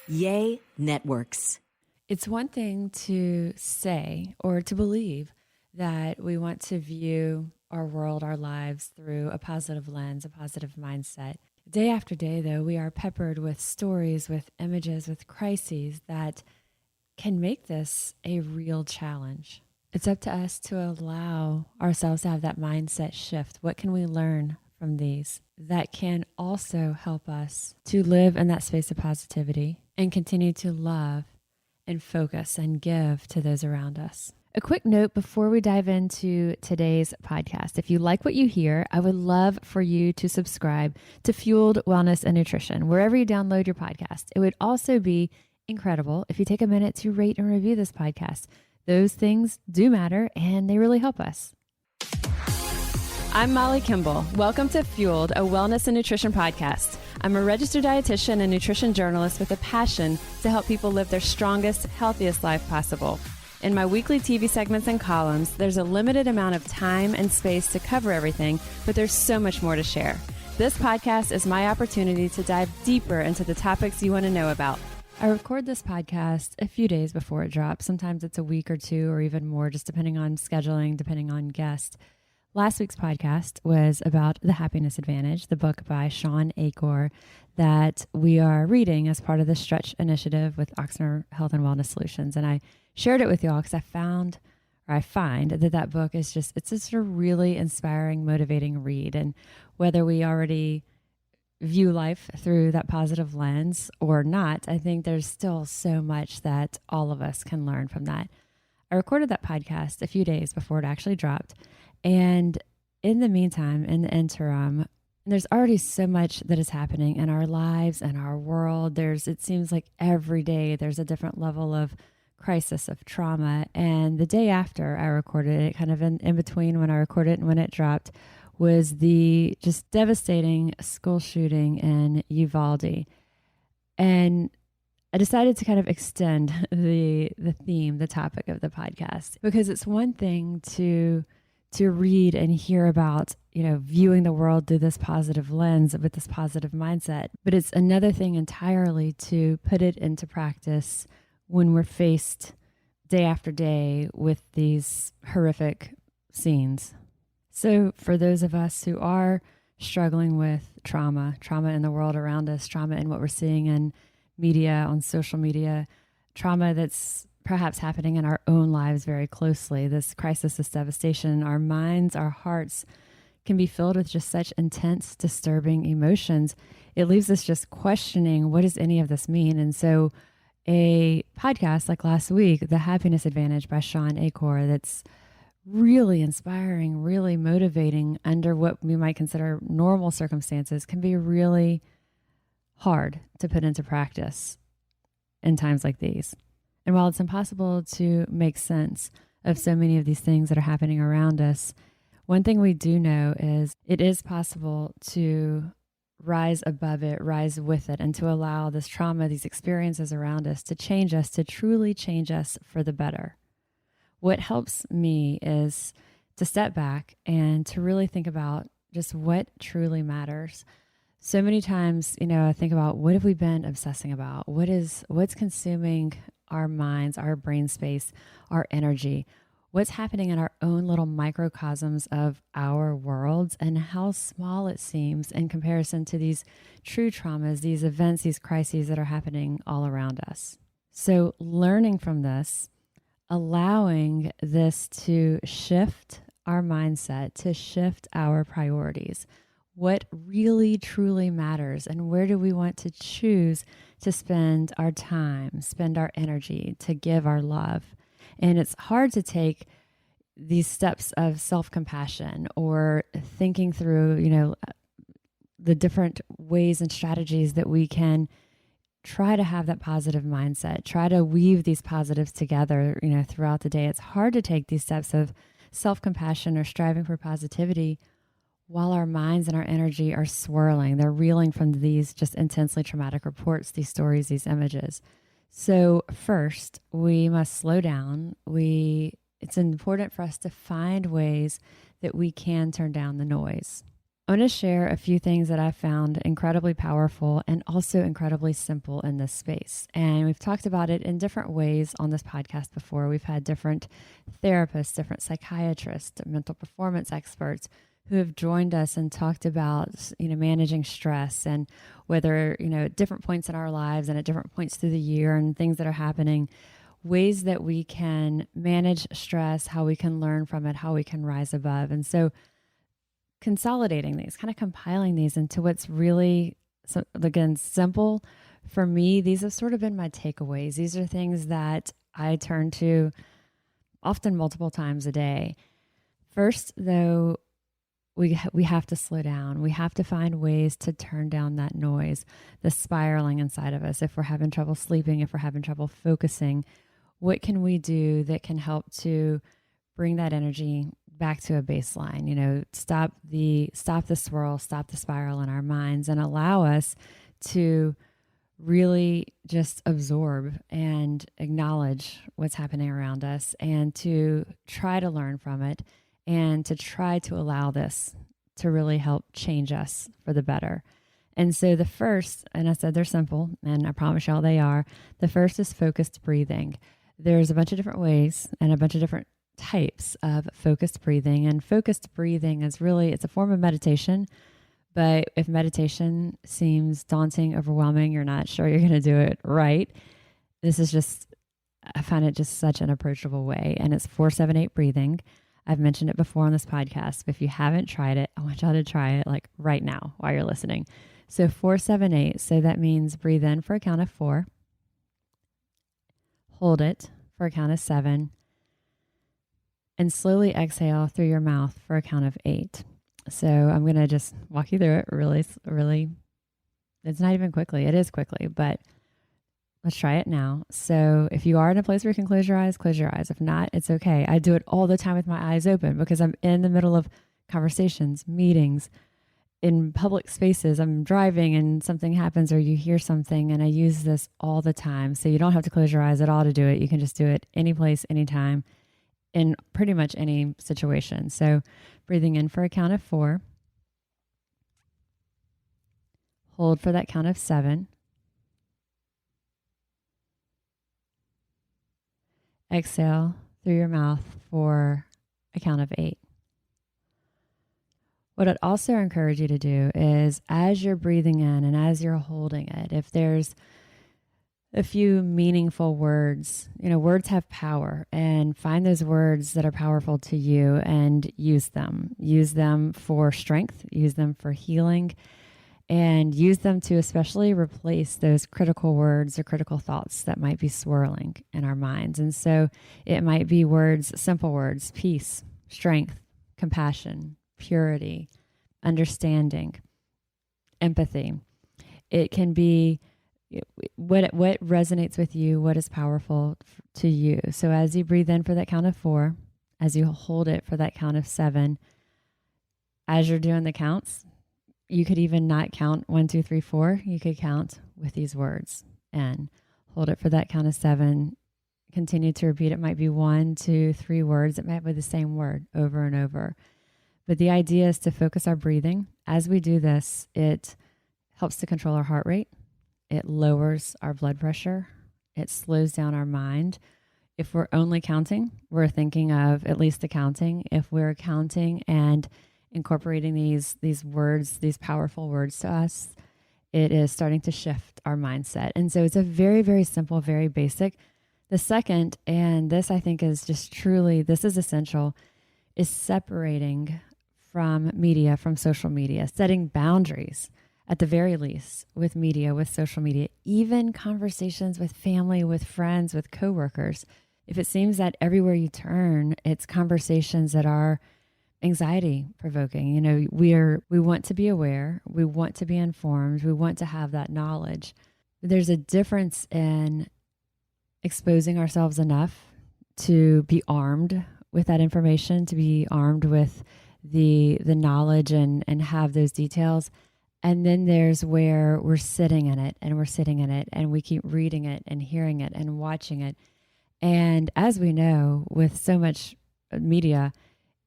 Yay Networks. It's one thing to say or to believe that we want to view our world, our lives through a positive lens, a positive mindset. Day after day, though, we are peppered with stories, with images, with crises that can make this a real challenge. It's up to us to allow ourselves to have that mindset shift. What can we learn from these that can also help us to live in that space of positivity and continue to love and focus and give to those around us? A quick note before we dive into today's podcast. If you like what you hear, I would love for you to subscribe to Fueled Wellness and Nutrition, wherever you download your podcast. It would also be incredible if you take a minute to rate and review this podcast. Those things do matter and they really help us. I'm Molly Kimball. Welcome to Fueled, a wellness and nutrition podcast. I'm a registered dietitian and nutrition journalist with a passion to help people live their strongest, healthiest life possible. In my weekly TV segments and columns, there's a limited amount of time and space to cover everything, but there's so much more to share. This podcast is my opportunity to dive deeper into the topics you want to know about. I record this podcast a few days before it drops. Sometimes it's a week or two or even more, just depending on scheduling, depending on guest. Last week's podcast was about The Happiness Advantage, the book by Shawn Achor that we are reading as part of the Stretch Initiative with Oxnard Health and Wellness Solutions. And I shared it with y'all because I find that book is it's just a really inspiring, motivating read. And whether we already view life through that positive lens or not, I think there's still so much that all of us can learn from that. I recorded that podcast a few days before it actually dropped. And in the meantime, in the interim, there's already so much that is happening in our lives and our world. It seems like every day there's a different level of crisis, of trauma. And the day after I recorded it, kind of in between when I recorded it and when it dropped, was the just devastating school shooting in Uvalde. And I decided to kind of extend the theme, the topic of the podcast, because it's one thing to read and hear about, viewing the world through this positive lens with this positive mindset. But it's another thing entirely to put it into practice when we're faced day after day with these horrific scenes. So for those of us who are struggling with trauma in the world around us, trauma in what we're seeing in media, on social media, trauma that's perhaps happening in our own lives very closely, this crisis, this devastation, our minds, our hearts can be filled with just such intense, disturbing emotions. It leaves us just questioning, what does any of this mean? And so a podcast like last week, The Happiness Advantage by Shawn Achor, that's really inspiring, really motivating under what we might consider normal circumstances, can be really hard to put into practice in times like these. And while it's impossible to make sense of so many of these things that are happening around us, one thing we do know is it is possible to rise above it, rise with it, and to allow this trauma, these experiences around us to change us, to truly change us for the better. What helps me is to step back and to really think about just what truly matters. So many times, I think about, what have we been obsessing about? What's consuming our minds, our brain space, our energy? What's happening in our own little microcosms of our worlds, and how small it seems in comparison to these true traumas, these events, these crises that are happening all around us. So learning from this, allowing this to shift our mindset, to shift our priorities. What really truly matters, and where do we want to choose to spend our time, spend our energy, to give our love? And it's hard to take these steps of self-compassion or thinking through, the different ways and strategies that we can try to have that positive mindset, try to weave these positives together, throughout the day. It's hard to take these steps of self-compassion or striving for positivity while our minds and our energy are swirling. They're reeling from these just intensely traumatic reports, these stories, these images. So first, we must slow down. It's important for us to find ways that we can turn down the noise. I want to share a few things that I found incredibly powerful and also incredibly simple in this space. And we've talked about it in different ways on this podcast before. We've had different therapists, different psychiatrists, mental performance experts who have joined us and talked about, managing stress and whether, at different points in our lives and at different points through the year and things that are happening, ways that we can manage stress, how we can learn from it, how we can rise above. And so consolidating these, kind of compiling these into what's really, again, simple. For me, these have sort of been my takeaways. These are things that I turn to often multiple times a day. First, though, we have to slow down. We have to find ways to turn down that noise, the spiraling inside of us. If we're having trouble sleeping, if we're having trouble focusing, what can we do that can help to bring that energy back to a baseline? Stop the swirl, stop the spiral in our minds, and allow us to really just absorb and acknowledge what's happening around us and to try to learn from it and to try to allow this to really help change us for the better. And so the first, and I said they're simple, and I promise y'all they are, the first is focused breathing. There's a bunch of different ways and a bunch of different types of focused breathing. And focused breathing is really, it's a form of meditation. But if meditation seems daunting, overwhelming, you're not sure you're going to do it right, this is just, I find it just such an approachable way. And it's 4-7-8 breathing. I've mentioned it before on this podcast, but if you haven't tried it, I want y'all to try it like right now while you're listening. So 4-7-8. So that means breathe in for a count of 4. Hold it for a count of 7. And slowly exhale through your mouth for a count of 8. So I'm going to just walk you through it really, it's not even quickly. It is quickly, but let's try it now. So if you are in a place where you can close your eyes, close your eyes. If not, it's okay. I do it all the time with my eyes open because I'm in the middle of conversations, meetings, in public spaces. I'm driving and something happens or you hear something, and I use this all the time. So you don't have to close your eyes at all to do it. You can just do it any place, anytime, in pretty much any situation. So breathing in for a count of 4. Hold for that count of 7. Exhale through your mouth for a count of 8. What I'd also encourage you to do is as you're breathing in and as you're holding it, if there's a few meaningful words, words have power, and find those words that are powerful to you and use them. Use them for strength, use them for healing, and use them to especially replace those critical words or critical thoughts that might be swirling in our minds. And so it might be words, simple words, peace, strength, compassion, purity, understanding, empathy. It can be what resonates with you, what is powerful to you. So as you breathe in for that count of 4, as you hold it for that count of 7, as you're doing the counts, you could even not count 1, 2, 3, 4. You could count with these words and hold it for that count of 7. Continue to repeat. It might be 1, 2, 3 words. It might be the same word over and over. But the idea is to focus our breathing. As we do this, it helps to control our heart rate. It lowers our blood pressure. It slows down our mind. If we're only counting, we're thinking of at least the counting. If we're counting and incorporating these words, these powerful words to us, it is starting to shift our mindset. And so it's a very, very simple, very basic. The second, and this I think is just truly, this is essential, is separating from media, from social media, setting boundaries at the very least with media, with social media, even conversations with family, with friends, with coworkers. If it seems that everywhere you turn, it's conversations that are anxiety provoking, we want to be aware, we want to be informed, we want to have that knowledge. There's a difference in exposing ourselves enough to be armed with that information, to be armed with the knowledge and have those details. And then there's where we're sitting in it and we keep reading it and hearing it and watching it. And as we know, with so much media,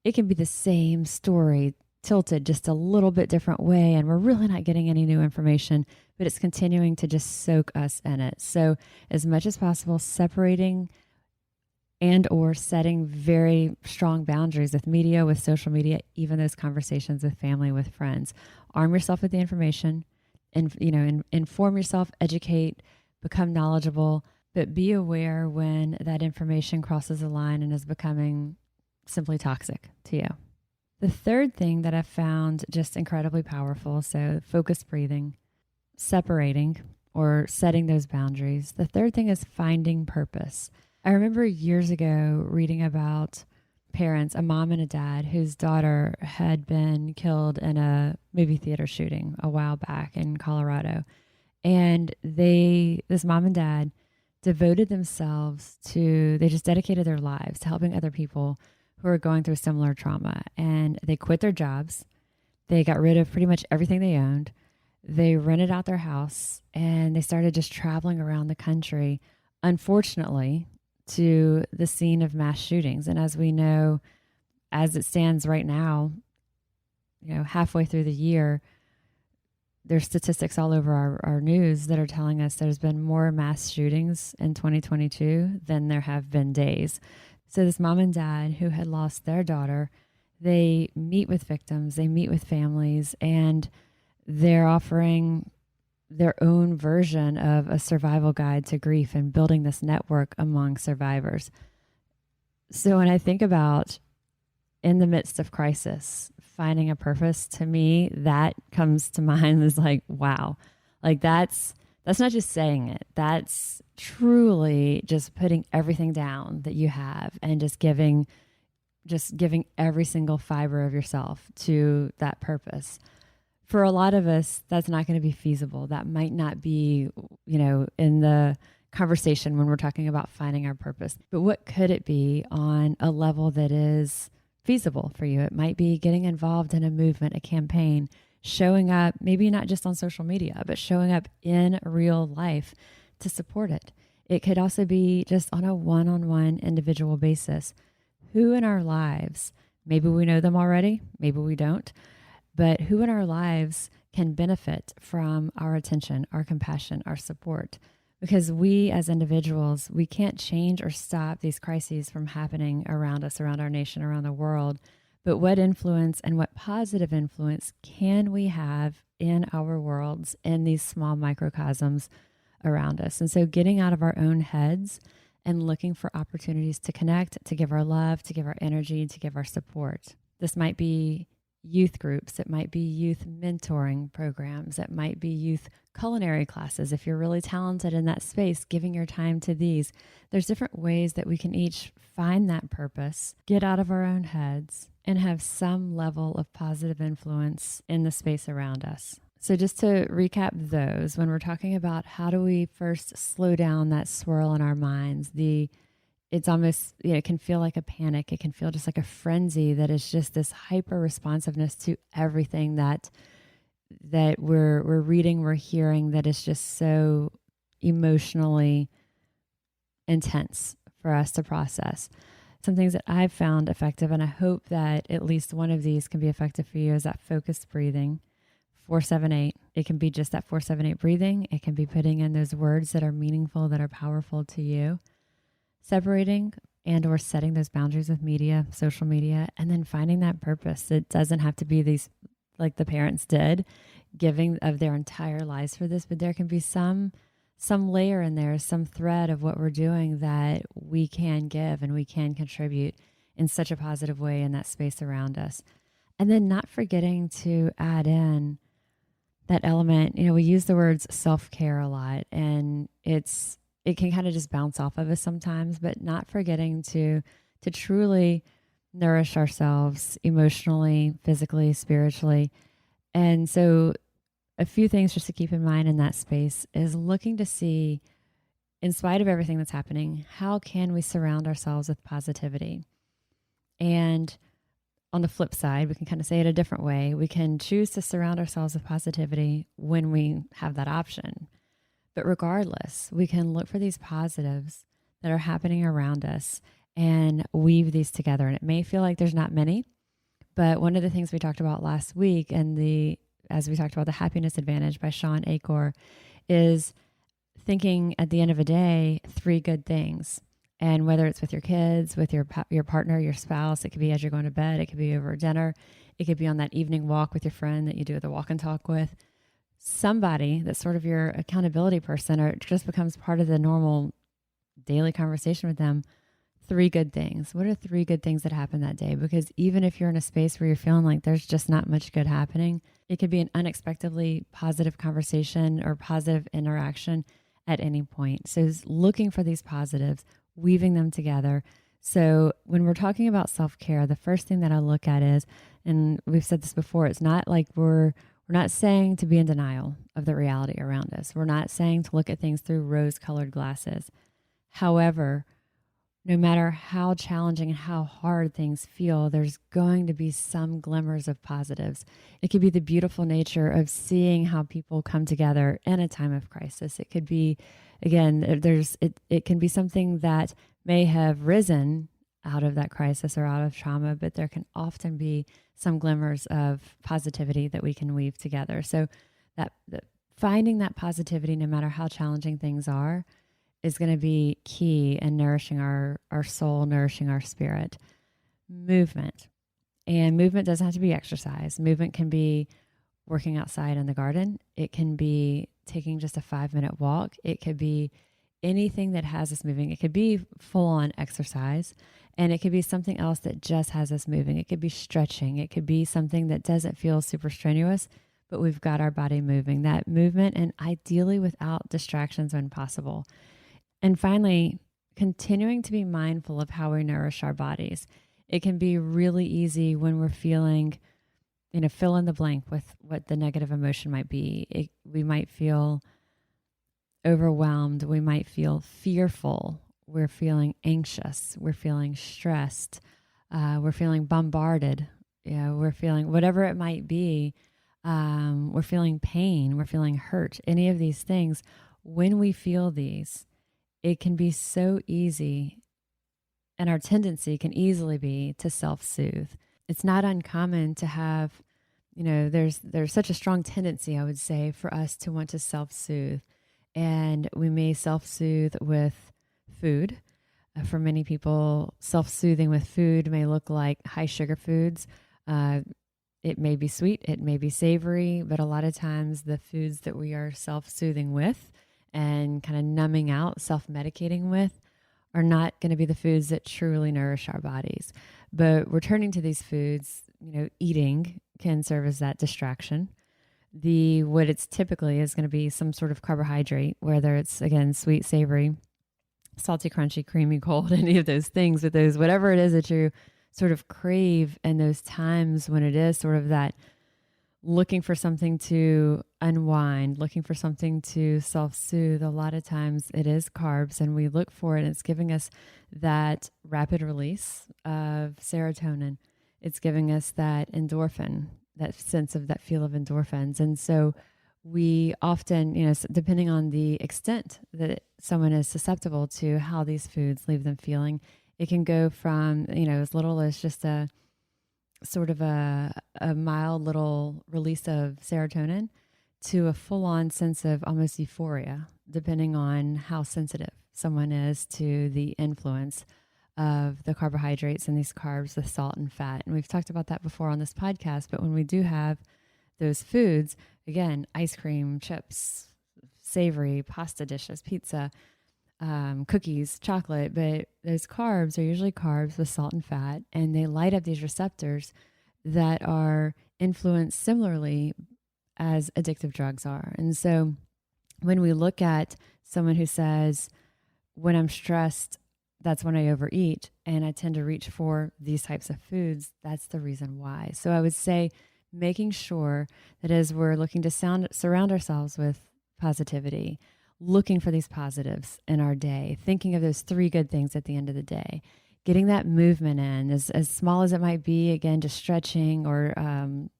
it can be the same story tilted just a little bit different way, and we're really not getting any new information, but it's continuing to just soak us in it. So as much as possible, separating and or setting very strong boundaries with media, with social media, even those conversations with family, with friends. Arm yourself with the information, and inform yourself, educate, become knowledgeable, but be aware when that information crosses a line and is becoming simply toxic to you. The third thing that I've found just incredibly powerful, so focused breathing, separating or setting those boundaries. The third thing is finding purpose. I remember years ago reading about parents, a mom and a dad, whose daughter had been killed in a movie theater shooting a while back in Colorado. And this mom and dad devoted themselves they just dedicated their lives to helping other people who are going through similar trauma. And they quit their jobs. They got rid of pretty much everything they owned. They rented out their house and they started just traveling around the country, unfortunately, to the scene of mass shootings. And as we know, as it stands right now, halfway through the year, there's statistics all over our news that are telling us there's been more mass shootings in 2022 than there have been days. So this mom and dad who had lost their daughter, they meet with victims, they meet with families, and they're offering their own version of a survival guide to grief and building this network among survivors. So when I think about in the midst of crisis, finding a purpose, to me, that comes to mind as like, wow, like that's not just saying it. That's truly just putting everything down that you have and just giving every single fiber of yourself to that purpose. For a lot of us, that's not going to be feasible. That might not be, in the conversation when we're talking about finding our purpose. But what could it be on a level that is feasible for you? It might be getting involved in a movement, a campaign, showing up, maybe not just on social media, but showing up in real life to support it. It could also be just on a one-on-one individual basis. Who in our lives, maybe we know them already, maybe we don't, but who in our lives can benefit from our attention, our compassion, our support? Because we as individuals, we can't change or stop these crises from happening around us, around our nation, around the world. But what influence and what positive influence can we have in our worlds, in these small microcosms around us? And so getting out of our own heads and looking for opportunities to connect, to give our love, to give our energy, to give our support. This might be youth groups, it might be youth mentoring programs, it might be youth culinary classes. If you're really talented in that space, giving your time to these. There's different ways that we can each find that purpose, get out of our own heads, and have some level of positive influence in the space around us. So just to recap those, when we're talking about how do we first slow down that swirl in our minds, it's almost, it can feel like a panic. It can feel just like a frenzy that is just this hyper responsiveness to everything that we're reading, we're hearing, that is just so emotionally intense for us to process. Some things that I've found effective, and I hope that at least one of these can be effective for you, is that focused breathing. 4-7-8. It can be just that 4-7-8 breathing. It can be putting in those words that are meaningful, that are powerful to you. Separating and or setting those boundaries with media, social media, and then finding that purpose. It doesn't have to be these, like the parents did, giving of their entire lives for this, but there can be some layer in there, some thread of what we're doing that we can give and we can contribute in such a positive way in that space around us. And then not forgetting to add in that element. We use the words self-care a lot, and it can kind of just bounce off of us sometimes, but not forgetting to truly nourish ourselves emotionally, physically, spiritually. And so a few things just to keep in mind in that space is looking to see, in spite of everything that's happening, how can we surround ourselves with positivity? And on the flip side, we can kind of say it a different way. We can choose to surround ourselves with positivity when we have that option. But regardless, we can look for these positives that are happening around us and weave these together. And it may feel like there's not many, But one of the things we talked about last week, as we talked about the happiness advantage by Sean Acor, is thinking at the end of a day, 3 good things. And whether it's with your kids, with your partner, your spouse, it could be as you're going to bed, it could be over dinner, it could be on that evening walk with your friend that you do the walk and talk with. Somebody that's sort of your accountability person, or it just becomes part of the normal daily conversation with them. 3 good things. What are 3 good things that happened that day? Because even if you're in a space where you're feeling like there's just not much good happening, it could be an unexpectedly positive conversation or positive interaction at any point. So looking for these positives, weaving them together. So when we're talking about self-care, the first thing that I look at is, and we've said this before, it's not like we're not saying to be in denial of the reality around us. We're not saying to look at things through rose-colored glasses. However, no matter how challenging and how hard things feel, there's going to be some glimmers of positives. It could be the beautiful nature of seeing how people come together in a time of crisis. It could be, again, it can be something that may have risen out of that crisis or out of trauma, but there can often be some glimmers of positivity that we can weave together. So that finding that positivity, no matter how challenging things are, is going to be key in nourishing our soul, nourishing our spirit. Movement. And movement doesn't have to be exercise. Movement can be working outside in the garden. It can be taking just a 5-minute walk. It could be anything that has us moving. It could be full-on exercise, and it could be something else that just has us moving. It could be stretching. It could be something that doesn't feel super strenuous, but we've got our body moving. That movement, and ideally without distractions when possible. And finally, continuing to be mindful of how we nourish our bodies. It can be really easy when we're feeling, fill in the blank with what the negative emotion might be. We might feel overwhelmed. We might feel fearful. We're feeling anxious. We're feeling stressed. We're feeling bombarded. We're feeling whatever it might be. We're feeling pain. We're feeling hurt. Any of these things, when we feel these, it can be so easy, and our tendency can easily be to self-soothe. It's not uncommon to have, there's such a strong tendency, I would say, for us to want to self-soothe. And we may self-soothe with food. For many people, self-soothing with food may look like high sugar foods. It may be sweet, it may be savory, but a lot of times the foods that we are self-soothing with and kind of numbing out, self-medicating with, are not going to be the foods that truly nourish our bodies. But returning to these foods, eating can serve as that distraction. What it's typically is going to be some sort of carbohydrate, whether it's, again, sweet, savory, salty, crunchy, creamy, cold, any of those things, with those, whatever it is that you sort of crave in those times when it is sort of that looking for something to unwind, looking for something to self-soothe. A lot of times it is carbs, and we look for it, and it's giving us that rapid release of serotonin. It's giving us that endorphin, that sense of that feel of endorphins. And so we often, depending on the extent that someone is susceptible to how these foods leave them feeling, it can go from, as little as just a sort of a mild little release of serotonin to a full-on sense of almost euphoria, depending on how sensitive someone is to the influence of the carbohydrates and these carbs, the salt and fat. And we've talked about that before on this podcast, but when we do have those foods, again, ice cream, chips, savory, pasta dishes, pizza, cookies, chocolate, but those carbs are usually carbs with salt and fat, and they light up these receptors that are influenced similarly as addictive drugs are. And so when we look at someone who says, when I'm stressed, that's when I overeat, and I tend to reach for these types of foods, that's the reason why. So I would say making sure that as we're looking to surround ourselves with positivity, looking for these positives in our day, thinking of those 3 good things at the end of the day, getting that movement in, as small as it might be, again, just stretching, or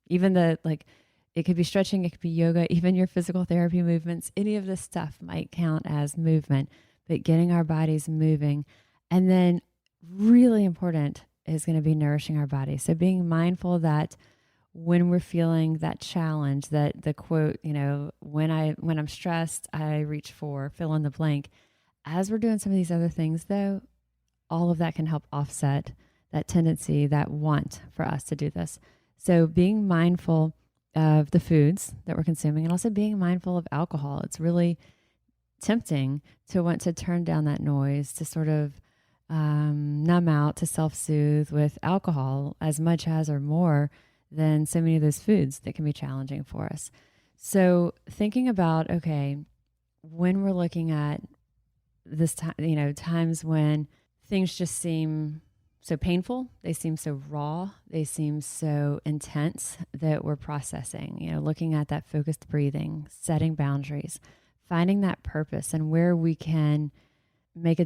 even it could be stretching, it could be yoga, even your physical therapy movements, any of this stuff might count as movement, but getting our bodies moving. And then really important is going to be nourishing our body. So being mindful that when we're feeling that challenge, that the quote, when I'm stressed, I reach for fill in the blank. As we're doing some of these other things though, all of that can help offset that tendency, that want for us to do this. So being mindful of the foods that we're consuming and also being mindful of alcohol. It's really tempting to want to turn down that noise, to sort of numb out, to self-soothe with alcohol as much as or more than so many of those foods that can be challenging for us. So thinking about, okay, when we're looking at this time, times when things just seem so painful, they seem so raw, they seem so intense that we're processing, looking at that focused breathing, setting boundaries, finding that purpose and where we can make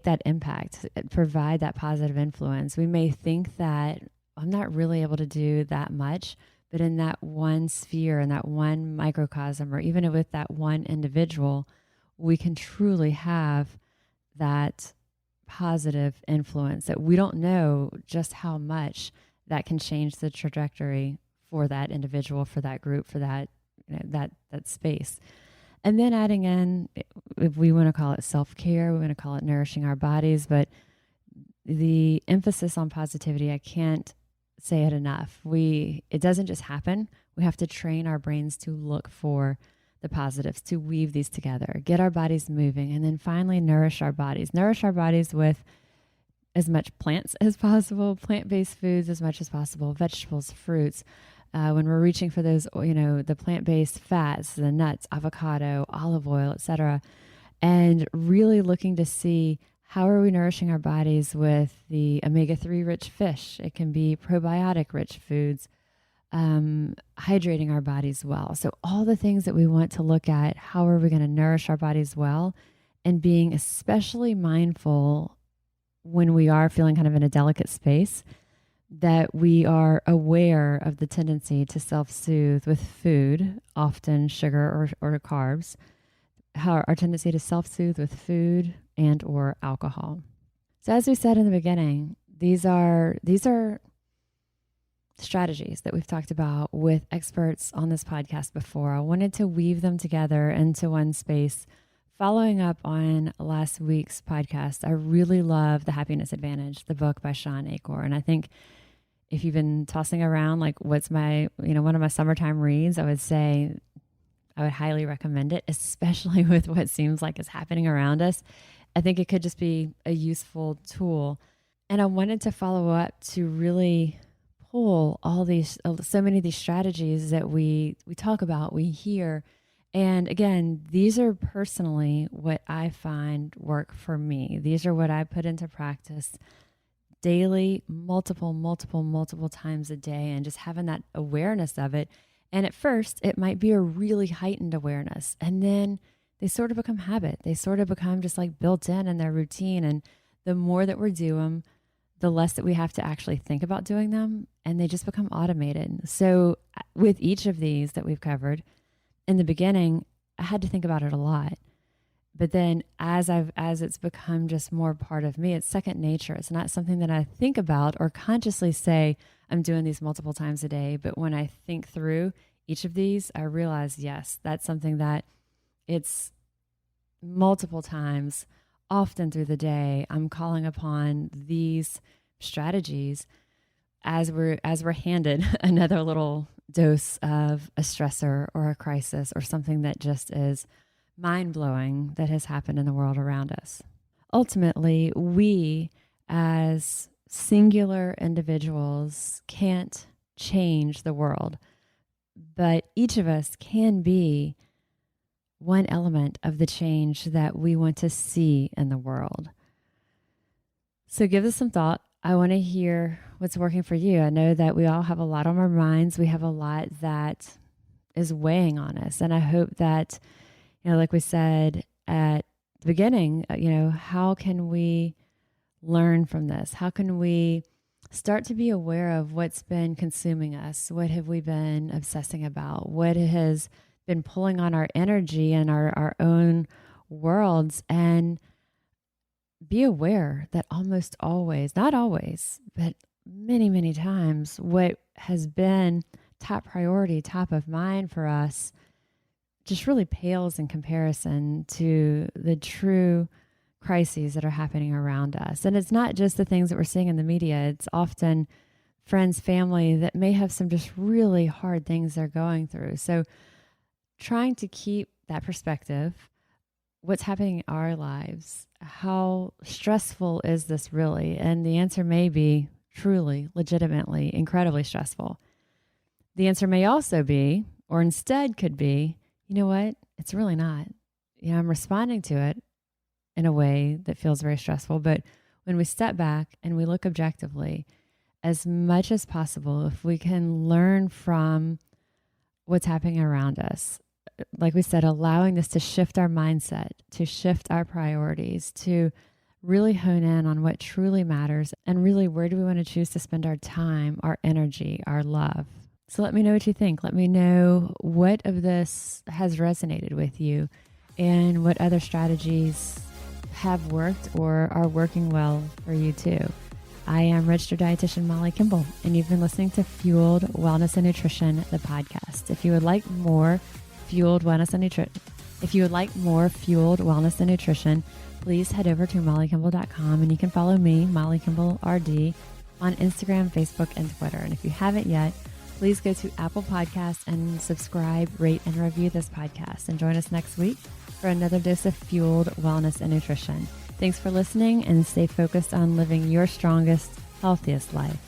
that impact, provide that positive influence. We may think that I'm not really able to do that much, but in that one sphere, in that one microcosm, or even with that one individual, we can truly have that positive influence that we don't know just how much that can change the trajectory for that individual, for that group, for that, that space. And then adding in, if we want to call it self-care, we want to call it nourishing our bodies, but the emphasis on positivity, I can't say it enough. It doesn't just happen. We have to train our brains to look for the positives, to weave these together, get our bodies moving, and then finally nourish our bodies. Nourish our bodies with as much plants as possible, plant-based foods as much as possible, vegetables, fruits. When we're reaching for those, the plant-based fats, the nuts, avocado, olive oil, etc., and really looking to see how are we nourishing our bodies with the omega-3 rich fish. It can be probiotic rich foods, hydrating our bodies well. So all the things that we want to look at, how are we going to nourish our bodies well, and being especially mindful when we are feeling kind of in a delicate space, that we are aware of the tendency to self-soothe with food, often sugar or carbs, how our tendency to self-soothe with food and or alcohol. So as we said in the beginning, these are strategies that we've talked about with experts on this podcast before. I wanted to weave them together into one space. Following up on last week's podcast, I really love The Happiness Advantage, the book by Sean Achor. And I think if you've been tossing around, like what's my, one of my summertime reads, I would say I would highly recommend it, especially with what seems like is happening around us. I think it could just be a useful tool. And I wanted to follow up to really pull so many of these strategies that we talk about, we hear. And again, these are personally what I find work for me. These are what I put into practice daily, multiple times a day, and just having that awareness of it. And at first, it might be a really heightened awareness. And then they sort of become habit. They sort of become just like built in their routine. And the more that we do them, the less that we have to actually think about doing them, and they just become automated. So with each of these that we've covered, in the beginning, I had to think about it a lot. But then as it's become just more part of me, it's second nature. It's not something that I think about or consciously say, I'm doing these multiple times a day. But when I think through each of these, I realize, yes, that's something that it's multiple times, often through the day, I'm calling upon these strategies as we're handed another little dose of a stressor or a crisis or something that just is mind-blowing that has happened in the world around us. Ultimately, we as singular individuals can't change the world, but each of us can be one element of the change that we want to see in the world. So give this some thought. I want to hear what's working for you. I know that we all have a lot on our minds. We have a lot that is weighing on us. And I hope that, like we said at the beginning, how can we learn from this? How can we start to be aware of what's been consuming us? What have we been obsessing about? What has been pulling on our energy and our own worlds? And be aware that almost always, not always, but many, many times, what has been top priority, top of mind for us just really pales in comparison to the true crises that are happening around us. And it's not just the things that we're seeing in the media. It's often friends, family that may have some just really hard things they're going through. So trying to keep that perspective, what's happening in our lives, how stressful is this really? And the answer may be truly, legitimately, incredibly stressful. The answer may also be, or instead could be, you know what? It's really not. I'm responding to it in a way that feels very stressful. But when we step back and we look objectively, as much as possible, if we can learn from what's happening around us, like we said, allowing this to shift our mindset, to shift our priorities, to really hone in on what truly matters, and really where do we want to choose to spend our time, our energy, our love. So let me know what you think. Let me know what of this has resonated with you and what other strategies have worked or are working well for you too. I am registered dietitian Molly Kimball, and you've been listening to Fueled Wellness and Nutrition, the podcast. If you would like more Fueled Wellness and Nutrition, please head over to mollykimball.com, and you can follow me, Molly Kimball RD, on Instagram, Facebook, and Twitter. And if you haven't yet, please go to Apple Podcasts and subscribe, rate, and review this podcast. And join us next week for another dose of Fueled Wellness and Nutrition. Thanks for listening, and stay focused on living your strongest, healthiest life.